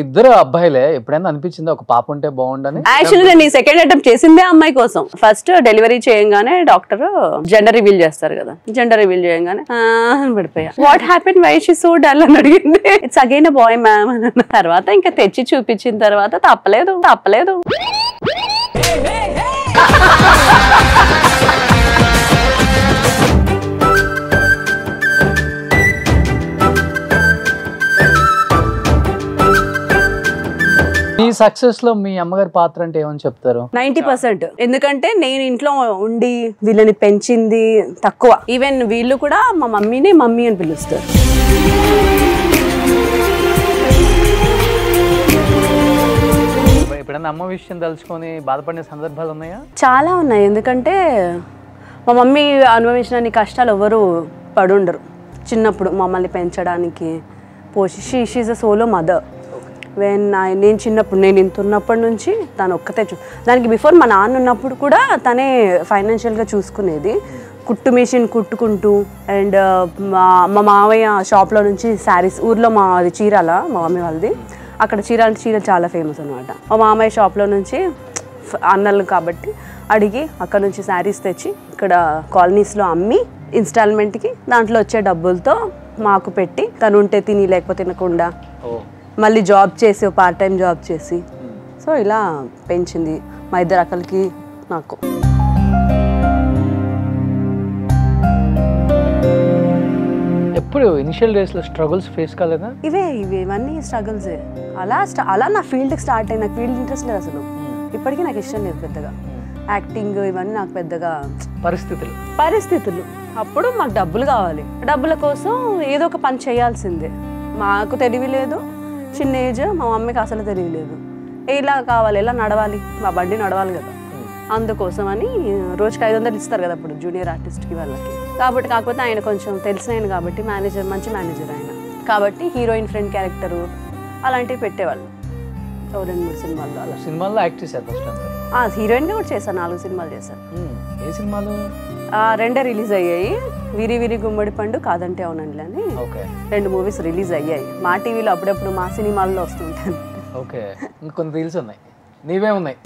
ఇద్దరు అబ్బాయిలే, ఎప్పుడైనా అనిపించింది ఒక పాప ఉంటే బాగుండని? యాక్చువల్లీ నేను ఈ సెకండ్ అటెంప్ట్ చేసిందే అమ్మాయి కోసం. ఫస్ట్ డెలివరీ చేయంగానే డాక్టర్ జెండర్ రివీల్ చేస్తారు కదా, జెండర్ రివీల్ చేయంగానే పడిపోయా. What happen, why she so dull అని అడిగింది. ఇట్స్ అగైన్ బాయ్ మ్యామ్ అని. తర్వాత ఇంకా తెచ్చి చూపించిన తర్వాత తప్పలేదు. మీ సక్సెస్ లో మీ అమ్మగారి పాత్ర అంటే ఏమని చెప్తారు? 90%. ఎందుకంటే నేను ఇంట్లో ఉండి వీళ్ళని పెంచింది తక్కువ. ఈవెన్ వీళ్ళు కూడా మా మమ్మీని మమ్మీ అని పిలుస్తారు. ఎప్పుడైనా అమ్మ విషయం తలుచుకొని బాధపడిన సందర్భాలు ఉన్నాయా? చాలా ఉన్నాయి. ఎందుకంటే మా మమ్మీ అనుభవించిన కష్టాలు ఎవరు పడుండరు. చిన్నప్పుడు మమ్మల్ని పెంచడానికి షీఈస్ అ సోలో మదర్. నేను చిన్నప్పుడు, నేను ఇంత ఉన్నప్పటి నుంచి తను ఒక్కతే దానికి బిఫోర్ మా నాన్న ఉన్నప్పుడు కూడా తనే ఫైనాన్షియల్గా చూసుకునేది. కుట్టు మిషన్ కుట్టుకుంటూ అండ్ మా మామయ్య షాప్లో నుంచి శారీస్, ఊర్లో మాది చీరాల, మా మమ్మీ వాళ్ళది, అక్కడ చీరలు చాలా ఫేమస్ అనమాట. మా మామయ్య షాప్లో నుంచి అన్నలు కాబట్టి అడిగి అక్కడ నుంచి శారీస్ తెచ్చి ఇక్కడ కాలనీస్లో అమ్మి ఇన్స్టాల్మెంట్కి దాంట్లో వచ్చే డబ్బులతో మాకు పెట్టి, తను ఉంటే తిని లేకపోతే తినకుండా మళ్ళీ జాబ్ చేసి పార్ట్ టైం జాబ్ చేసి, సో ఇలా పెంచింది మా ఇద్దరు అక్కలకి నాకు. ఎప్పుడు ఇనిషియల్ డేస్ లో స్ట్రగుల్స్ ఫేస్ కాలేదా? ఇవన్నీ స్ట్రగుల్సే. అలా నా ఫీల్డ్కి స్టార్ట్ అయ్యి నాకు ఫీల్డ్ ఇంట్రెస్ట్ లేదు అసలు. ఇప్పటికీ నాకు ఇష్టం లేదు పెద్దగా యాక్టింగ్, ఇవన్నీ నాకు పెద్దగా. పరిస్థితులు అప్పుడు మాకు డబ్బులు కావాలి, డబ్బుల కోసం ఏదో ఒక పని చేయాల్సిందే. మాకు తెలివి లేదు, చిన్న ఏజ్, మా మమ్మీకి అసలు తెలియలేదు. ఇలా కావాలి, ఇలా నడవాలి, మా బండి నడవాలి కదా, అందుకోసం అని రోజుకి 500 ఇస్తారు కదా అప్పుడు జూనియర్ ఆర్టిస్ట్కి వాళ్ళకి. కాకపోతే ఆయన కొంచెం తెలిసిన ఆయన కాబట్టి మంచి మేనేజర్ ఆయన కాబట్టి హీరోయిన్ ఫ్రెండ్ క్యారెక్టరు అలాంటివి పెట్టేవాళ్ళు. 2-3 సినిమాల్లో అలా. సినిమాల్లో యాక్ట్ చేశారు ఫస్ట్ అంతా? హీరోయిన్గా కూడా చేశాను, 4 సినిమాలు చేశాను. ఏ సినిమాలు? 2 రిలీజ్ అయ్యాయి. విరి విరి గుమ్మడి పండు, కాదంటే అవునండి అని 2 మూవీస్ రిలీజ్ అయ్యాయి. మా టీవీలో అప్పుడప్పుడు మా సినిమాల్లో వస్తుంటాను. ఓకే, ఇంకొన్ని రీల్స్ ఉన్నాయి, నీవే ఉన్నాయి?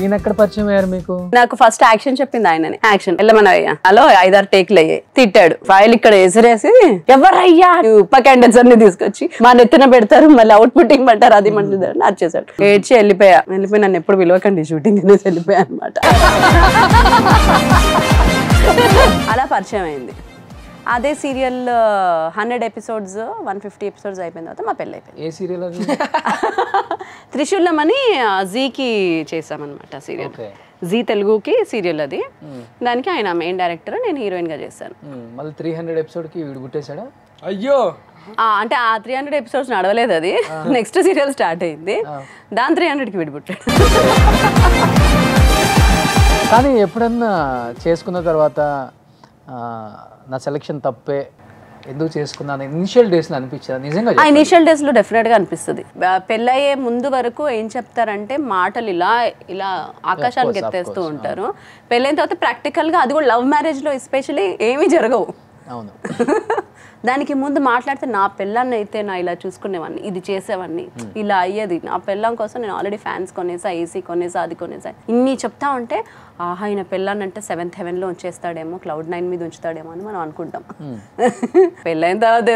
ఈయన ఎక్కడ పరిచయం అయ్యారు మీకు? నాకు ఫస్ట్ యాక్షన్ చెప్పింది ఆయననే. యాక్షన్ వెళ్ళమనయ్యా, హలో 5-6 టేక్లు అయ్యాయి. తిట్టాడు, ఫైల్ ఇక్కడ ఎసిరేసి ఎవరయ్యా ఉప్ప క్యాండిడేట్స్ అన్ని తీసుకొచ్చి మా నెత్తిన పెడతారు, మళ్ళీ అవుట్ పుట్టింగ్ అంటారు, అది మంచిది నచ్చేసాడు. ఏడ్చి వెళ్ళిపోయి నన్ను ఎప్పుడు విలువకండి షూటింగ్ అనేసి వెళ్ళిపోయా అనమాట. అలా పరిచయం అయింది. అదే సీరియల్ 100 ఎపిసోడ్స్ 150 ఎపిసోడ్స్ అయిపోయిన తర్వాత మా పెళ్ళి అయిపోయింది. ఏ సీరియల్ అది? త్రిశూలం అని జీకి చేసామన్నమాట సీరియల్. జీ తెలుగుకి సీరియల్ అది. దానికి ఆయన మెయిన్ డైరెక్టర్, నేను హీరోయిన్ గా చేశాను. మళ్ళీ 300 ఎపిసోడ్ కి విడిగుట్టేశాడా? అయ్యో, అంటే ఆ 300 ఎపిసోడ్స్ నడవలేదు, అది నెక్స్ట్ సీరియల్ స్టార్ట్ అయింది, దాని 300కి విడిపుట్టాడు. కానీ ఎప్పుడన్నా చేసుకున్న తర్వాత నా సెలెక్షన్ తప్పే, ఎందుకు చేసుకున్నాను ఇనిషియల్ డేస్లో అనిపించదా? నిజంగా ఇనిషియల్ డేస్లో డెఫినెట్గా అనిపిస్తుంది. పెళ్ళయ్యే ముందు వరకు ఏం చెప్తారంటే మాటలు ఇలా ఇలా ఆకాశానికి ఎత్తేస్తూ ఉంటారు. పెళ్ళైన తర్వాత ప్రాక్టికల్గా, అది కూడా లవ్ మ్యారేజ్లో ఎస్పెషల్లీ ఏమీ జరగవు. అవును. దానికి ముందు మాట్లాడితే నా పెళ్ళాన్ని అయితే నా ఇలా చూసుకునేవాడిని, ఇది చేసేవాడిని, ఇలా అయ్యేది, నా పెళ్ళం కోసం నేను ఆల్రెడీ ఫ్యాన్స్ కొనేసా, ఏసీ కొనేసా, అది కొనేసా, ఇన్ని చెప్తా ఉంటే ఆహా ఈయన పెళ్ళాన్ని అంటే 7th heavenలో ఉంచేస్తాడేమో, Cloud 9 మీద ఉంచుతాడేమో అని మనం అనుకుంటాం. పెళ్ళైన తర్వాత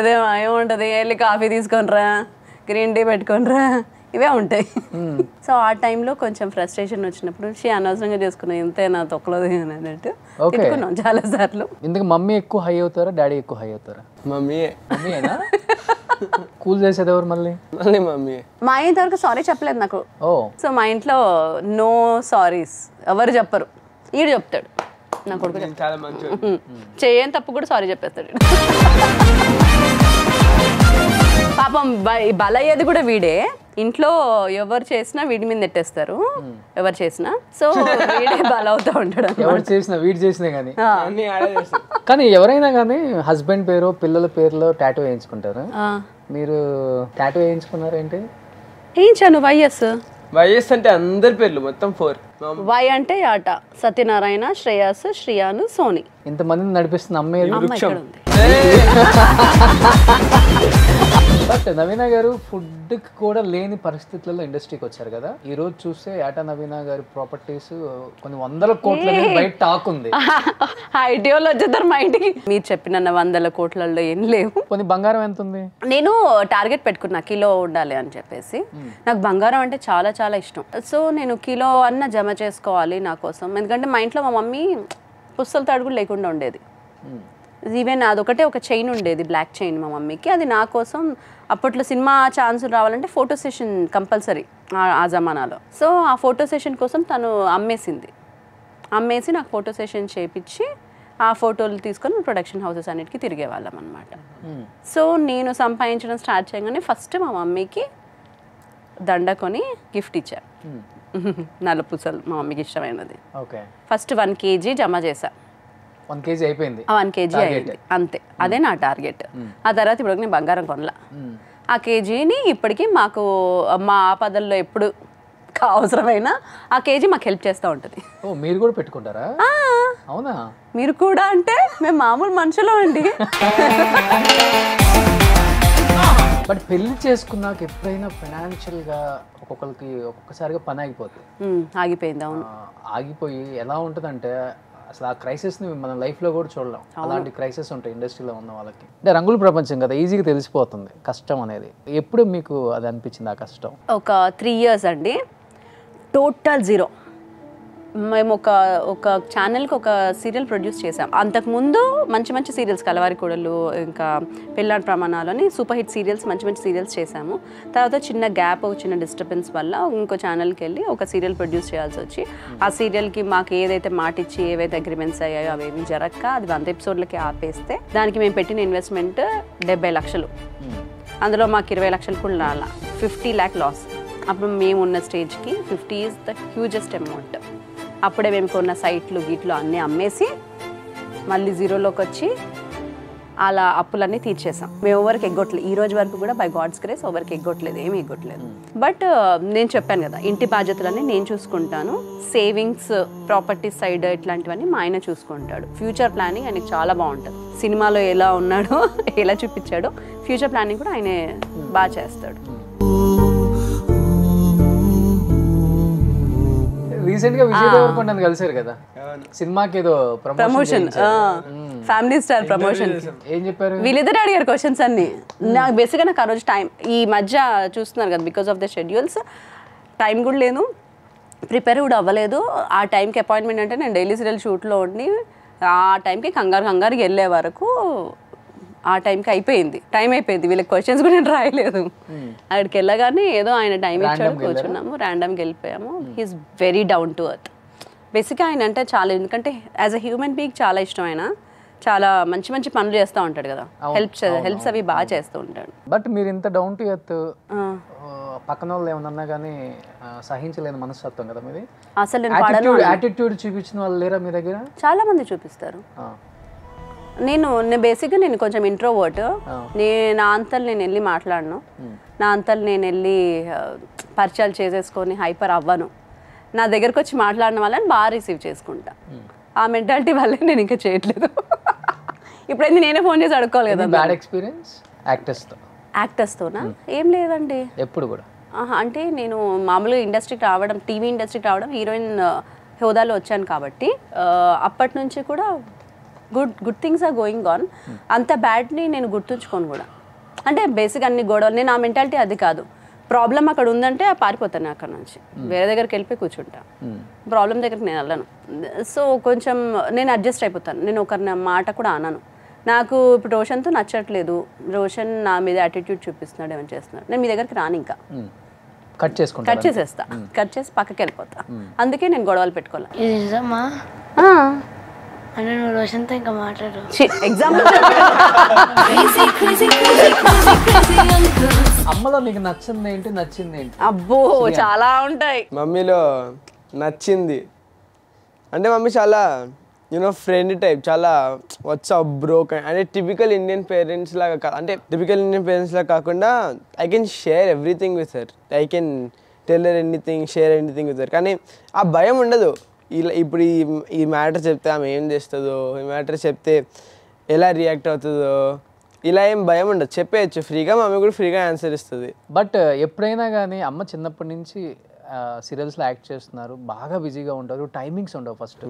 ఏముంటుంది, వెళ్ళి కాఫీ తీసుకొనిరా, గ్రీన్ టీ పెట్టుకొనిరా, ఇవే ఉంటాయి. సో ఆ టైంలో కొంచెం ఫ్రస్ట్రేషన్ వచ్చినప్పుడు అనవసరంగా చేసుకున్నాం, ఇంతే నా తొక్కలేదు అన్నట్టు తిట్టుకున్నాం చాలా సార్లు. ఇందుకు మమ్మీ ఎక్కువ హై అవుతారా, డాడీ ఎక్కువ హై అవుతారా? మమ్మీయేనా? కూల్ చేసేది ఎవరు? మళ్ళీ మమ్మీ. మా ఆయన వరకు సారీ చెప్పలేదు నాకు. సో మా ఇంట్లో నో సారీస్ ఎవరు చెప్పరు, ఈడు చెప్తాడు, నా కొడుకు చేయని తప్పు కూడా సారీ చెప్పేస్తాడు. పాపం బలయ్యేది కూడా వీడే. ఇంట్లో ఎవరు చేసినా వీడి మీద నెట్టేస్తారు, ఎవరు చేసినా. సో వీడే బల అవుతా ఉంటాడు. ఎవరు చేసినా వీడు చేసినా కానీ. కానీ ఎవరైనా కానీ హస్బెండ్ పేరు పిల్లల పేరులో టాటూ వేయించుకుంటారు. మీరు టాటూ వేయించుకున్నారు ఏంటి? వేయించాను, వైఎస్. వైఎస్ అంటే అందరి పేర్లు మొత్తం 4. వై అంటే ఆట సత్యనారాయణ, శ్రేయాస్, శ్రియాను, సోని. ఇంతమందిని నడిపిస్తున్న అమ్మాయి అమ్మ ఇక్కడ ఉంది. బట్ నవీన గారు ఫుడ్కి కూడా లేని పరిస్థితులలో ఇండస్ట్రీకి వచ్చారు కదా. ఈ రోజు చూస్తే ఏటా నవీన గారి ప్రాపర్టీస్ కొన్ని 100 కోట్ల బయట టాక్ ఉంది. ఐడియాలో వచ్చేద్దరు మా ఇంటికి. మీరు చెప్పిన 100 కోట్లలో ఏం లేవు. కొన్ని బంగారం ఎంత ఉంది? నేను టార్గెట్ పెట్టుకున్నా కిలో ఉండాలి అని చెప్పేసి. నాకు బంగారం అంటే చాలా చాలా ఇష్టం. సో నేను కిలో అన్న జమ చేసుకోవాలి నా కోసం. ఎందుకంటే మా ఇంట్లో మా మమ్మీ పుస్తల తాడు కూడా లేకుండా ఉండేది. ఈవెన్ అదొకటే ఒక చైన్ ఉండేది, బ్లాక్ చైన్ మా మమ్మీకి. అది నా కోసం అప్పట్లో సినిమా ఛాన్సులు రావాలంటే ఫోటో సెషన్ కంపల్సరీ ఆ జమానాలో. సో ఆ ఫోటో సెషన్ కోసం తను అమ్మేసి నాకు ఫోటో సెషన్ చేయించి ఆ ఫోటోలు తీసుకొని ప్రొడక్షన్ హౌసెస్ అన్నిటికీ తిరిగే వాళ్ళం అనమాట. సో నేను సంపాదించడం స్టార్ట్ చేయగానే ఫస్ట్ మా మమ్మీకి దండ కొని గిఫ్ట్ ఇచ్చాను. నల్లపూసలు మా మమ్మీకి ఇష్టమైనది. ఫస్ట్ 1 kg జమ చేశా. 1 kg అయిపోయింది. 1 kg అయింది అంతే. అదే నా టార్గెట్. ఆ తర్వాత ఇప్పుడు నేను బంగారం కొనలా. ఆ కేజీని ఇప్పటికీ మాకు మా ఆపదల్లో ఎప్పుడు అవసరమైనా ఆ కేజీ మాకు హెల్ప్ చేస్తూ ఉంటుంది. ఓ మీరు కూడా పెట్టుకుంటారా? అవునా? మీరు కూడా అంటే మేము మామూలు మనుషులం అండి. బట్ పెళ్లి చేసుకున్నాక ఎప్పుడైనా ఫైనాన్షియల్గా ఒక్కొక్కసారిగా పని ఆగిపోయింది. అవును, ఆగిపోయి ఎలా ఉంటుందంటే అసలు ఆ క్రైసిస్ని మన లైఫ్లో కూడా చూడలేం. అలాంటి క్రైసిస్ ఉంటాయి ఇండస్ట్రీలో ఉన్న వాళ్ళకి. అంటే రంగుల ప్రపంచం కదా, ఈజీగా తెలిసిపోతుంది కష్టం అనేది. ఎప్పుడు మీకు అది అనిపించింది ఆ కష్టం? ఒక 3 years అండి, టోటల్ జీరో. మేము ఒక ఛానల్కి ఒక సీరియల్ ప్రొడ్యూస్ చేసాం. అంతకుముందు మంచి సీరియల్స్ కలవారి కూడలు, ఇంకా పెళ్ళాడి ప్రమాణాలు అని సూపర్ హిట్ సీరియల్స్, మంచి సీరియల్స్ చేసాము. తర్వాత చిన్న గ్యాప్, ఒక చిన్న డిస్టర్బెన్స్ వల్ల ఇంకో ఛానల్కి వెళ్ళి ఒక సీరియల్ ప్రొడ్యూస్ చేయాల్సి వచ్చి, ఆ సీరియల్కి మాకు ఏదైతే మాట ఇచ్చి ఏవైతే అగ్రిమెంట్స్ అయ్యాయో అవేమి జరగక అది 100 episodeలకి ఆపేస్తే దానికి మేము పెట్టిన ఇన్వెస్ట్మెంట్ 70 లక్షలు. అందులో మాకు 20 లక్షలు కూడా రాలా, 50 lakh లాస్. అప్పుడు మేము ఉన్న స్టేజ్కి 50 ఈజ్ ద హ్యూజెస్ట్ అమౌంట్. అప్పుడే మేము కొన్న సైట్లు గీట్లు అన్నీ అమ్మేసి మళ్ళీ జీరోలోకి వచ్చి అలా అప్పులన్నీ తీర్చేసాం. మేము ఎవరికి ఎగ్గొట్టలేదు, ఈ రోజు వరకు కూడా బై గాడ్స్ గ్రేస్ ఎవరికి ఎగ్గొట్టలేదు, ఏమీ ఎగ్గొట్టలేదు. బట్ నేను చెప్పాను కదా, ఇంటి బాధ్యతలన్నీ నేను చూసుకుంటాను. సేవింగ్స్, ప్రాపర్టీస్ సైడ్ ఇట్లాంటివన్నీ మా ఆయన చూసుకుంటాడు. ఫ్యూచర్ ప్లానింగ్ ఆయనకి చాలా బాగుంటుంది. సినిమాలో ఎలా ఉన్నాడో, ఎలా చూపించాడో ఫ్యూచర్ ప్లానింగ్ కూడా ఆయనే బాగా చేస్తాడు. రీసెంట్ గా విజయ్ దేవరకొండ కలిసారు కదా సినిమాకి, ఏదో ప్రమోషన్, ఫ్యామిలీ స్టార్ ప్రమోషన్. ఏం చెప్పారు? వీళ్ళిద్దరు అడిగారు క్వశ్చన్స్ అన్ని. నాకు బేసిక్గా నాకు ఆ రోజు టైం, ఈ మధ్య చూస్తున్నారు కదా because of the schedules, time కూడా లేదు, ప్రిపేర్ కూడా అవ్వలేదు. ఆ టైంకి అపాయింట్మెంట్ అంటే నేను డైలీ సీరియల్ షూట్లో ఉండి ఆ టైంకి కంగారుకి వెళ్ళే వరకు ఆ టైంకి టైం అయిపోయింది. వీళ్ళకి క్వశ్చన్స్ కూడా నేను రాయలేదు. అక్కడికి వెళ్ళగానే ఏదో ఆయన టైం ఇచ్చాడు, కూర్చున్నాము, ర్యాండమ్గా వెళ్ళిపోయాము. He's very down to earth. బేసిక్గా ఆయన అంటే చాలా, ఎందుకంటే యాజ్ అ హ్యూమన్ బీయింగ్ చాలా ఇష్టం. ఆయన చాలా మంచి పనులు చేస్తూ ఉంటాడు కదా, హెల్ప్స్ అవి బాగా చేస్తూ ఉంటాడు. బట్ మీరు ఇంత డౌన్ టు ఎర్త్, పక్కన వాళ్ళు ఏమన్నా కానీ సహించలేని మనస్తత్వం కదా మీది. అసలు యాటిట్యూడ్ చూపించిన వాళ్ళు లేరా మీ దగ్గర? చాలా మంది చూపిస్తారు. నేను బేసిక్గా నేను కొంచెం ఇంట్రోవర్ట్. నా అంతలు నేను వెళ్ళి మాట్లాడను, నా అంతలు నేను వెళ్ళి పరిచయాలు చేసేసుకొని హైపర్ అవ్వను. నా దగ్గరకు వచ్చి మాట్లాడిన వాళ్ళని బాగా రిసీవ్ చేసుకుంటా. ఆ మెంటాలిటీ వల్లే నేను ఇంకా చేయట్లేదు. ఇప్పుడైతే నేనే ఫోన్ చేసి అడుక్కోవాలి కదా. బ్యాడ్ ఎక్స్పీరియన్స్ యాక్టర్స్తోనా? ఏం లేదండి ఎప్పుడు కూడా. అంటే నేను మామూలుగా ఇండస్ట్రీకి రావడం, టీవీ ఇండస్ట్రీకి రావడం, హీరోయిన్ హోదాలో వచ్చాను కాబట్టి అప్పటి నుంచి కూడా good things are going on. అంత బ్యాడ్ని నేను గుర్తుంచుకోను కూడా. అంటే బేసిక్ అన్ని గొడవలు, నేను ఆ మెంటాలిటీ అది కాదు. ప్రాబ్లం అక్కడ ఉందంటే పారిపోతాను అక్కడ నుంచి, వేరే దగ్గరికి వెళ్ళిపోయి కూర్చుంటా. ప్రాబ్లం దగ్గరికి నేను వెళ్ళను. సో కొంచెం నేను అడ్జస్ట్ అయిపోతాను. నేను ఒకరిని మాట కూడా అనను. నాకు ఇప్పుడు రోషన్తో నచ్చట్లేదు, రోషన్ నా మీద యాటిట్యూడ్ చూపిస్తున్నాడు, ఏమైనా చేస్తున్నాడు, నేను మీ దగ్గరికి రాను, ఇంకా కట్ చేసేస్తా, కట్ చేసి పక్కకి వెళ్ళిపోతా. అందుకే నేను గొడవలు పెట్టుకోవాలి. అంటే నువ్వు రోషన్తో ఇంకా మాట్లాడు. ఎగ్జాంపుల్ అమ్మలో నీకు నచ్చింది ఏంటి? అబ్బో చాలా ఉంటాయి. మమ్మీలో నచ్చింది అంటే మమ్మీ చాలా ఫ్రెండ్ టైప్, చాలా వాట్సాప్ బ్రో అంటే టిపికల్ ఇండియన్ పేరెంట్స్ లాగా, అంటే టిపికల్ ఇండియన్ పేరెంట్స్ లాగా కాకుండా I can share everything with her. I can tell anything, share anything with her. కానీ ఆ భయం ఉండదు. ఇలా ఇప్పుడు ఈ మ్యాటర్ చెప్తే ఆమె ఏం చేస్తుందో, ఈ మ్యాటర్ చెప్తే ఎలా రియాక్ట్ అవుతుందో, ఇలా ఏం భయం ఉండదు. చెప్పేయచ్చు ఫ్రీగా, మమ్మీ కూడా ఫ్రీగా ఆన్సర్ ఇస్తుంది. బట్ ఎప్పుడైనా కానీ అమ్మ చిన్నప్పటి నుంచి సీరియల్స్లో యాక్ట్ చేస్తున్నారు, బాగా బిజీగా ఉంటారు, టైమింగ్స్ ఉండవు. ఫస్ట్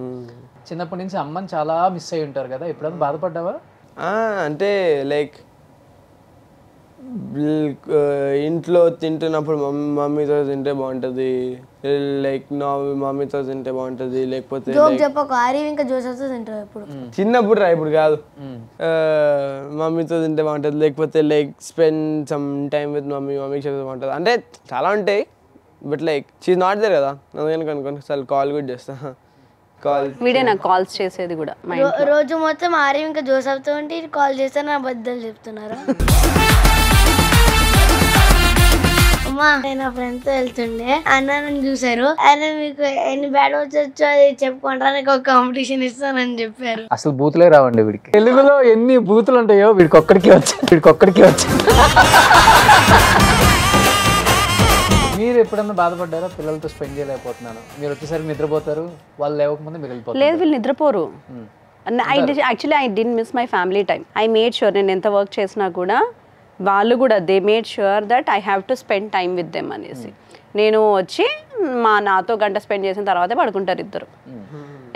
చిన్నప్పటి నుంచి అమ్మని చాలా మిస్ అయ్యి ఉంటారు కదా, ఎప్పుడైనా బాధపడ్డావా? అంటే లైక్ ఇంట్లో తింటున్నప్పుడు మమ్మీతో తింటే బాగుంటుంది, లైక్ మమ్మీతో తింటే బాగుంటుంది, లేకపోతే చిన్నప్పుడు రా, ఇప్పుడు కాదు, మమ్మీతో తింటే బాగుంటుంది, లేకపోతే like spend some time with మమ్మీకి చెప్తే బాగుంటుంది. అంటే చాలా ఉంటాయి. But like she's not there కదా, అందుకని కొన్నిసార్లు కాల్ కూడా చేస్తా. వీడే నాకు కాల్స్ చేసేది కూడా. రోజు మొత్తం ఆరి ఇంకా జోసఫ్తో ఉంటే కాల్ చేస్తే నా బద్దలు చెప్తున్నారా? అమ్మా నేను నా ఫ్రెండ్తో వెళ్తుండే, అన్న నన్ను చూసారు, ఆయన మీకు ఎన్ని బ్యాడ్ వర్డ్స్ వచ్చో అది చెప్పుకుంటారా, నీకు ఒక కాంపిటీషన్ ఇస్తానని చెప్పారు. అసలు బూతులే రావండి వీడికి. తెలుగులో ఎన్ని బూతులు ఉంటాయో వీడికి ఒక్కడికి వచ్చి. మీరు ఎప్పుడన్నా బాధపడ్డారా పిల్లలతో స్పెండ్ చేయలేకపోతున్నాను, మీరు వచ్చేసరికి నిద్రపోతారు, వాళ్ళు లేవకముందే మీరు వెళ్ళిపోతారు? లేదు, వీళ్ళు నిద్రపోరు. Actually I did miss my family time. I made sure నేను ఎంత వర్క్ చేసినా కూడా వాళ్ళు కూడా they made sure that I have to spend time with them అనేసి. నేను వచ్చి నాతో గంట స్పెండ్ చేసిన తర్వాతే పడుకుంటారు ఇద్దరు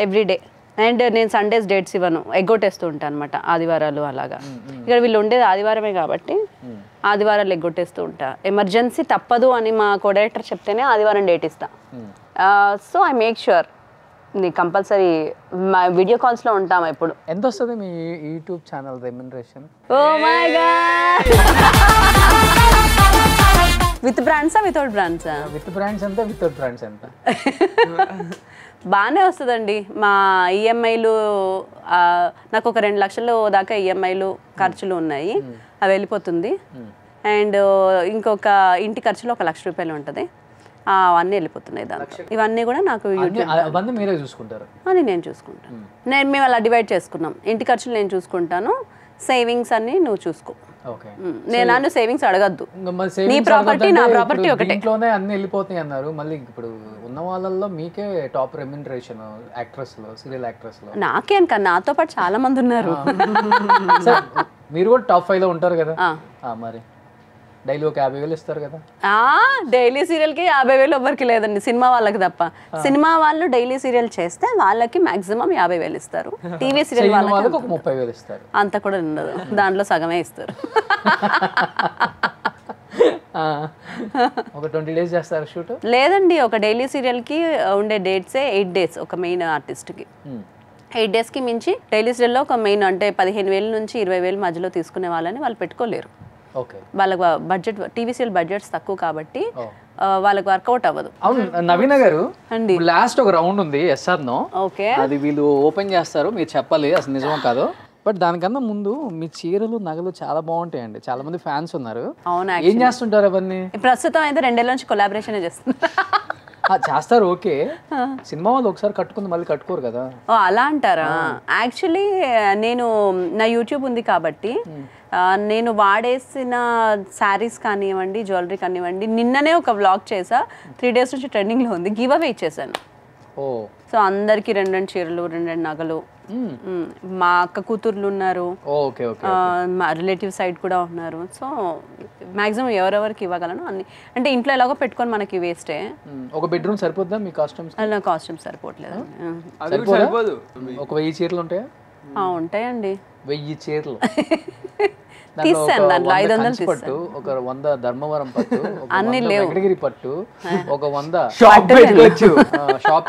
ఎవ్రీడే. అండ్ నేను సండేస్ డేట్స్ ఇవ్వను, ఎగ్గొట్టేస్తూ ఉంటాను అనమాట ఆదివారాలు అలాగా. ఇక్కడ వీళ్ళు ఉండేది ఆదివారమే కాబట్టి ఆదివారాలు ఎగ్గొట్టేస్తూ ఉంటా. ఎమర్జెన్సీ తప్పదు అని మా కో డైరెక్టర్ చెప్తేనే ఆదివారం డేట్ ఇస్తా. సో ఐ మేక్ ష్యూర్ నీ కంపల్సరీ మా వీడియో కాల్స్లో ఉంటాము ఎప్పుడు. ఎంత వస్తుంది మీ YouTube channel remuneration? Oh my God! With బ్రాండ్సా వితౌట్ బ్రాండ్సా? విత్ బ్రాండ్స్ ఎంత, వితౌట్ బ్రాండ్స్ ఎంత? బాగానే వస్తుందండి. మా ఈఎంఐలు నాకు ఒక 2 లక్షలు దాకా ఈఎంఐలు ఖర్చులు ఉన్నాయి, అవి వెళ్ళిపోతుంది. అండ్ ఇంకొక ఇంటి ఖర్చులో 1 లక్ష రూపాయలు ఉంటుంది, అవన్నీ వెళ్ళిపోతున్నాయి దాంట్లో. ఇవన్నీ కూడా నాకు మీరే చూసుకుంటారు అని నేను చూసుకుంటాను. మేము అలా డివైడ్ చేసుకున్నాం. ఇంటి ఖర్చులు నేను చూసుకుంటాను, సేవింగ్స్ అన్ని నువ్వు చూసుకో. నేను సేవింగ్స్ అడగద్దు, నీ ప్రాపర్టీ నా ప్రాపర్టీ ఒకటే. ఇంట్లోనే అన్ని వెళ్ళిపోతాయి అన్నారు. మళ్ళీ ఇప్పుడు ఉన్న వాళ్ళల్లో మీకే టాప్ రెమ్యునరేషన్ యాక్ట్రెస్ లో, సీరియల్ యాక్ట్రెస్ లో. నాకేం కన్నా నాతో పాటు చాలా మంది ఉన్నారు. మీరు కూడా టాప్ 5 లో ఉంటారు కదా. మరి డైలీ ఒక 50,000 ఇస్తారు కదా. డైలీ సీరియల్కి 50,000 ఎవ్వరికి లేదండి, సినిమా వాళ్ళకి తప్ప. సినిమా వాళ్ళు డైలీ సీరియల్ చేస్తే వాళ్ళకి మాక్సిమం 50,000 ఇస్తారు. టీవీ సీరియల్ వాళ్ళకి ఒక 30,000 ఇస్తారు. అంత కూడా ఉండదు, దాంట్లో సగమే ఇస్తారు. ఒక 20 days చేస్తారు షూట్? లేదండి, ఒక డైలీ సీరియల్కి ఉండే డేట్సే 8 days ఒక మెయిన్ ఆర్టిస్ట్కి. 8 daysకి మించి డైలీ సీరియల్లో ఒక మెయిన్ అంటే 15,000 నుంచి 20,000 మధ్యలో తీసుకునే వాళ్ళని వాళ్ళు పెట్టుకోలేరు. వాళ్ళకి బడ్జెట్, టీవీ సీరియల్ బడ్జెట్స్ తక్కువ కాబట్టి వాళ్ళకి వర్కౌట్ అవ్వదు. అవును నవీన గారు, లాస్ట్ ఒక రౌండ్ ఉంది ఎస్ఆర్ నో. ఓకే, అది వీళ్ళు ఓపెన్ చేస్తారు, మీరు చెప్పాలి అసలు నిజమో కాదో. బట్ దానికన్నా ముందు మీ చీరలు నగలు చాలా బాగుంటాయండి, చాలా మంది ఫ్యాన్స్ ఉన్నారు. అవునా? ఏం చేస్తుంటారు అవన్నీ? ప్రస్తుతం అయితే 2 ఏళ్ళ నుంచి కొలాబరేషన్ చేస్తున్నారు. చేస్తారు ఓకే, సినిమా వాళ్ళు ఒకసారి కట్టుకుంది మళ్ళీ కట్టుకోరు కదా. అలా అంటారా? యాక్చువల్లీ నేను నా యూట్యూబ్ ఉంది కాబట్టి నేను వాడేసిన శారీస్ కానివ్వండి, జ్యువెలరీ కానివ్వండి, నిన్ననే ఒక వ్లాగ్ చేసా, 3 days నుంచి ట్రెండింగ్లో ఉంది, గివ్ అవే ఇచ్చేసాను. సో అందరికి 2 చీరలు, 2 నగలు. మా అక్క కూతుర్లు ఉన్నారు, మా రిలేటివ్ సైడ్ కూడా ఉన్నారు. సో మాక్సిమం ఎవరెవరికి ఇవ్వగలను అన్ని. అంటే ఇంట్లో ఎలాగో పెట్టుకొని మనకి వేస్టే. ఒక బెడ్రూమ్ సరిపోద్దా మీ కాస్ట్యూమ్స్? నా కాస్ట్యూమ్స్ సరిపోవట్లేదు. ఒక 1000 చీరలు ఉంటాయా? ఉంటాయండి, 1000 చీరలు. తీసాను దాంట్లో 500 పట్టు, ఒక 100 ధర్మవరం పట్టు, అన్ని లేవు, వెంకటగిరి పట్టు, ఒక 100 షాప్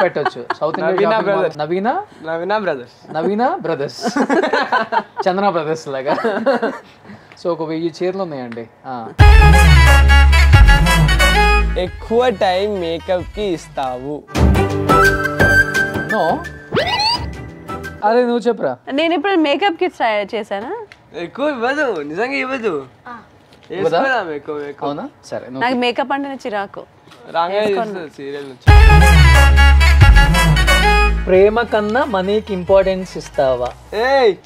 పెట్టొచ్చు. సౌత్ ఇండియా నవీనా బ్రదర్స్ చందన బ్రదర్స్ లాగా. సో ఒక 1000 చీరలు ఉన్నాయండి. ఎక్కువ టైం మేకప్ కి ఇస్తావు? నో. అరే నువ్వు చెప్పురా. నేను ఇప్పుడు మేకప్ కి ట్రై చేశానా? ఎక్కువ ఇవ్వదు, నిజంగా ఇవ్వదు. అవునా? సరే, నాకు మేకప్ అంటే చిరాకు. ప్రేమ కన్నా మనీకి ఇంపార్టెన్స్ ఇస్తావా?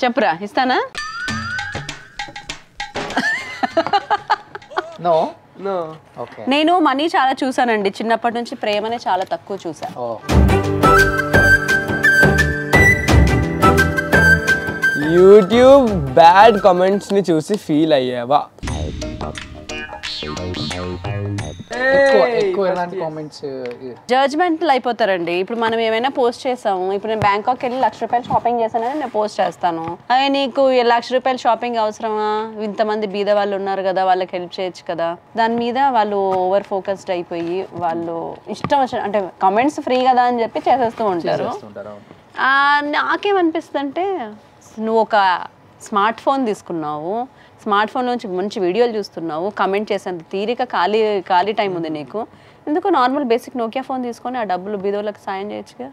చెప్పురా, ఇస్తానా? నో. నో. ఓకే. నేను మనీ చాలా చూసానండి, చిన్నప్పటి నుంచి ప్రేమనే చాలా తక్కువ చూసా. ఓ యూట్యూబ్ బ్యాడ్ కామెంట్స్ని చూసి ఫీల్ అయ్యావా? ఎక్కువ ఎలాంటి కామెంట్స్? జడ్జ్మెంట్లు అయిపోతారండి. ఇప్పుడు మనం ఏమైనా పోస్ట్ చేసాము, ఇప్పుడు నేను బ్యాంకాక్ వెళ్ళి ₹1,00,000 షాపింగ్ చేశానని నేను పోస్ట్ చేస్తాను. అదే నీకు ₹1,00,000 షాపింగ్ అవసరమా, ఇంతమంది బీద వాళ్ళు ఉన్నారు కదా, వాళ్ళకి హెల్ప్ చేయొచ్చు కదా, దాని మీద వాళ్ళు ఓవర్ ఫోకస్డ్ అయిపోయి వాళ్ళు ఇష్టం వచ్చిన అంటే కామెంట్స్ ఫ్రీ కదా అని చెప్పి చేసేస్తూ ఉంటారు. నాకేమనిపిస్తుంది అంటే, నువ్వు ఒక స్మార్ట్ ఫోన్ తీసుకున్నావు, స్మార్ట్ ఫోన్ నుంచి మంచి వీడియోలు చూస్తున్నావు, కమెంట్ చేసేంత తీరిక ఖాళీ టైం ఉంది నీకు, ఎందుకు నార్మల్ బేసిక్ నోకియా ఫోన్ తీసుకొని ఆ డబ్బులు బీదోళ్ళకి సాయం చేయొచ్చుగా,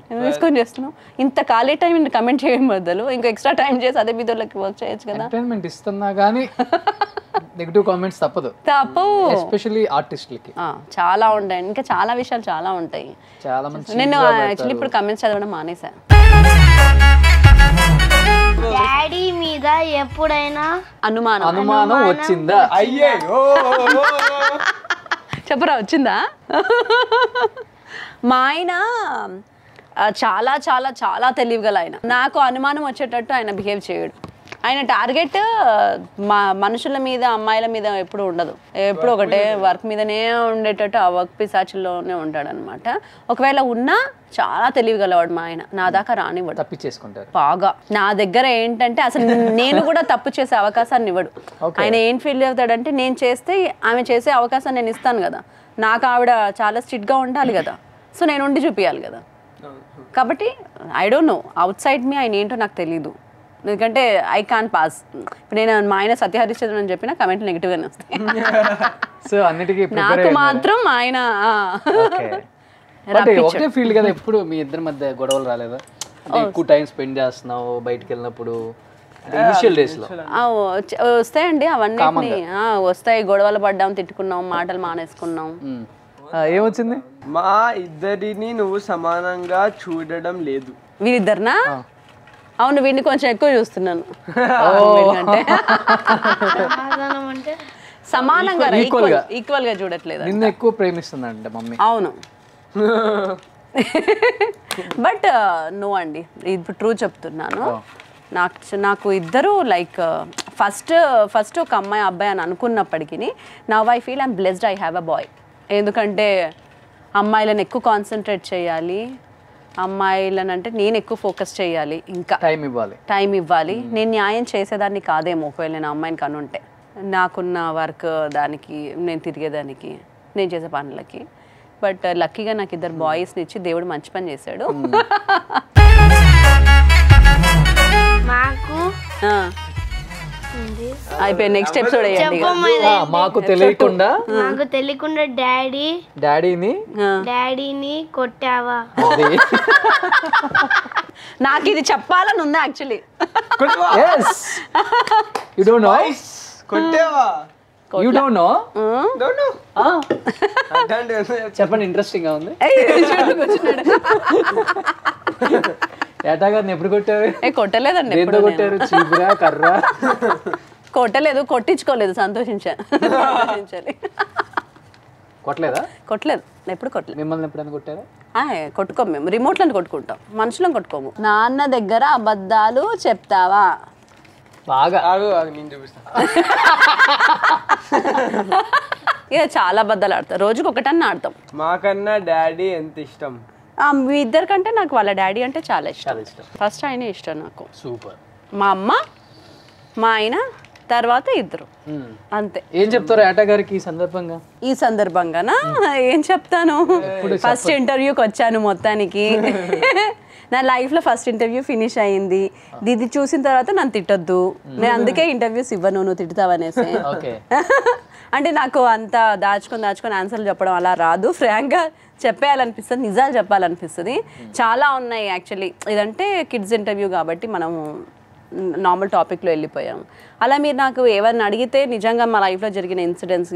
ఎందుకు తీసుకొని చేస్తున్నావు? ఇంత ఖాళీ టైం కమెంట్ చేయడం బదులు ఇంకా ఎక్స్ట్రా టైం చేసి అదే బీదోళ్ళకి వర్క్ చేయొచ్చు కదా. ఎంటర్టైన్మెంట్ ఇస్తున్నా కానీ నెగటివ్ కామెంట్స్ తప్పదు, ఎస్పెషల్లీ ఆర్టిస్టులకి చాలా ఉంటాయి. ఇంకా చాలా విషయాలు చాలా ఉంటాయి. చాలా మంది నేను యాక్చువల్లీ ఇప్పుడు కమెంట్స్ చదవడం మానేశాను. డాడీ మీద ఎప్పుడైనా అనుమానం వచ్చిందా? అయ్యో చెప్పరా, వచ్చిందా? మా ఆయన చాలా చాలా చాలా తెలివిగల ఆయన. నాకు అనుమానం వచ్చేటట్టు ఆయన బిహేవ్ చేయడు. ఆయన టార్గెట్ మనుషుల మీద, అమ్మాయిల మీద ఎప్పుడు ఉండదు, ఎప్పుడు ఒకటే వర్క్ మీదనే ఉండేటట్టు ఆ వర్క్ పిశాచుల్లోనే ఉంటాడు అనమాట. ఒకవేళ ఉన్నా చాలా తెలివిగలవాడు మా ఆయన, నా దాకా రానివ్వడు, తప్పించేసుకుంటారు బాగా. నా దగ్గర ఏంటంటే అసలు నేను కూడా తప్పు చేసే అవకాశాన్ని ఇవ్వడు. ఆయన ఏం ఫీల్ అవుతాడంటే, నేను చేస్తే ఆమె చేసే అవకాశాన్ని నేను ఇస్తాను కదా, నాకు ఆవిడ చాలా స్ట్రిక్ట్గా ఉండాలి కదా, సో నేను ఉండి చూపించాలి కదా. కాబట్టి I don't know, outside మీ ఆయన ఏంటో నాకు తెలీదు, ఎందుకంటే ఐ కాన్ పాస్. ఇప్పుడు నేను మా ఆయన సత్యహరిశ్చంద్రన్ అని చెప్పిన కమెంట్లు నెగిటివ్గానే వస్తాయి. సో అన్నిటికీ నాకు మాత్రం ఆయన ఒకటే ఫీల్డ్ కదా. ఎప్పుడు మీ ఇద్దరి మధ్య గొడవలు రాలేదా? ఎక్కువ టైం స్పెండ్ చేస్తున్నావు బయటకు వెళ్ళినప్పుడు ఇనిషియల్ డేస్ లో? వస్తాయండి అవన్నీ, వస్తాయి. గొడవలు పడ్డాం, తిట్టుకున్నాం, మాటలు మానేసుకున్నాం. ఏమొచ్చింది? మా ఇద్దరిని నువ్వు సమానంగా చూడడం లేదు. వీరిద్దరినా? అవును, వీడిని కొంచెం ఎక్కువ చూస్తున్నాను. సమానంగా ఈక్వల్ గా చూడట్లేదు. నిన్ను ఎక్కువ ప్రేమిస్తుందంట మమ్మీ. అవును, బట్ నో అండి, ఇప్పుడు ట్రూ చెప్తున్నాను. నాకు ఇద్దరు లైక్ ఫస్ట్ ఒక అమ్మాయి అబ్బాయి అని అనుకున్నప్పటికీ now I feel I'm blessed I have a boy. ఎందుకంటే అమ్మాయిలను ఎక్కువ కాన్సన్ట్రేట్ చేయాలి, అమ్మాయిలను అంటే నేను ఎక్కువ ఫోకస్ చేయాలి, ఇంకా టైం ఇవ్వాలి. నేను న్యాయం చేసేదాన్ని కాదేమో ఒకవేళ నేను అమ్మాయిని కనుంటే, నాకున్న వర్క్ దానికి, నేను తిరిగేదానికి, నేను చేసే పనులకి. బట్ లక్కీగా నాకు ఇద్దరు బాయ్స్ని ఇచ్చి దేవుడు మంచి పని చేశాడు. అయిపోయి నెక్స్ట్ ఎపిసోడ్ అయ్యండి. మాకు తెలియకుండా డాడీని కొట్టావా? నాకు ఇది చెప్పాలని ఉంది యాక్చువల్లీ. చెప్పండి, ఇంట్రెస్టింగ్ గా ఉంది. ఏటా గారిని ఎప్పుడు కొట్టారు? కొట్టలేదండి, కొట్టారు? చీపురా, కర్ర? కొట్టలేదు, కొట్టించుకోలేదు, సంతోషించాలి. కొట్టలేదు, ఎప్పుడు కొట్టలేదు. మిమ్మల్ని ఎప్పుడైనా కొట్టారా? కొట్టుకోము, మేము రిమోట్లను కొట్టుకుంటాం, మనుషులను కొట్టుకోము. నాన్న దగ్గర అబద్ధాలు చెప్తావా? బాగా. నేను చూపిస్తా. ఇక చాలా అబద్ధాలు ఆడతాం, రోజుకి ఒకటన్నా ఆడతాం. మాకన్నా డాడీ ఎంత ఇష్టం? మీ ఇద్దరికంటే నాకు వాళ్ళ డాడీ అంటే చాలా ఇష్టం. ఫస్ట్ ఆయనే ఇష్టం నాకు. సూపర్. మా అమ్మ, మా ఆయన, తర్వాత ఇద్దరు, అంతే. ఏం చెప్తారు ఏటా గారికి ఈ సందర్భంగానా? ఏం చెప్తాను, ఫస్ట్ ఇంటర్వ్యూకి వచ్చాను మొత్తానికి. నా లైఫ్లో ఫస్ట్ ఇంటర్వ్యూ ఫినిష్ అయ్యింది. ఇది చూసిన తర్వాత నన్ను తిట్టొద్దు, నేను అందుకే ఇంటర్వ్యూస్ ఇవ్వను, నువ్వు తిడతావనేసి. అంటే నాకు అంత దాచుకొని ఆన్సర్లు చెప్పడం అలా రాదు, ఫ్రాంక్గా చెప్పేయాలనిపిస్తుంది, నిజాలు చెప్పాలనిపిస్తుంది. చాలా ఉన్నాయి యాక్చువల్లీ. ఇదంటే కిడ్స్ ఇంటర్వ్యూ కాబట్టి మనము నార్మల్ టాపిక్లో వెళ్ళిపోయాము. అలా మీరు నాకు ఎవరిని అడిగితే నిజంగా మా లైఫ్లో జరిగిన ఇన్సిడెంట్స్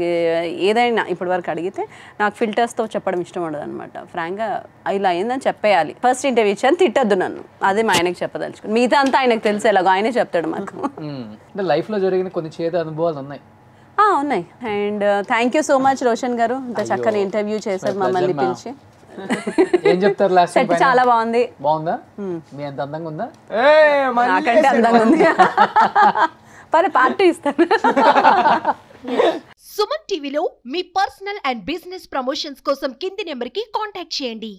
ఏదైనా ఇప్పటి వరకు అడిగితే నాకు ఫిల్టర్స్తో చెప్పడం ఇష్టం ఉండదు అనమాట. ఫ్రాంక్గా ఇలా అయిందని చెప్పేయాలి. ఫస్ట్ ఇంటర్వ్యూ ఇచ్చాను, తిట్టద్దు నన్ను, అదే మా ఆయనకు చెప్పదలుచుకుని. మిగతా అంతా ఆయనకు తెలిసేలాగా ఆయనే చెప్తాడు మాకు. లైఫ్లో జరిగిన కొన్ని చేదు అనుభవాలు ఉన్నాయి, ఉన్నాయి. And thank you so much Roshan గారు, ఇంత చక్కని ఇంటర్వ్యూ చేశారు మమ్మల్ని పిలిచి. ఏం చెప్తారు లాస్ట్ సెట్ చాలా బాగుంది. బాగుందా? మీ ఎంత అందంగా ఉందా? నాకంటే అందంగా ఉంది. పరే పార్టీ ఇస్తాను. సుమన్ టీవీలో మీ పర్సనల్ అండ్ బిజినెస్ ప్రమోషన్స్ కోసం కింది నెంబర్కి కాంటాక్ట్ చేయండి.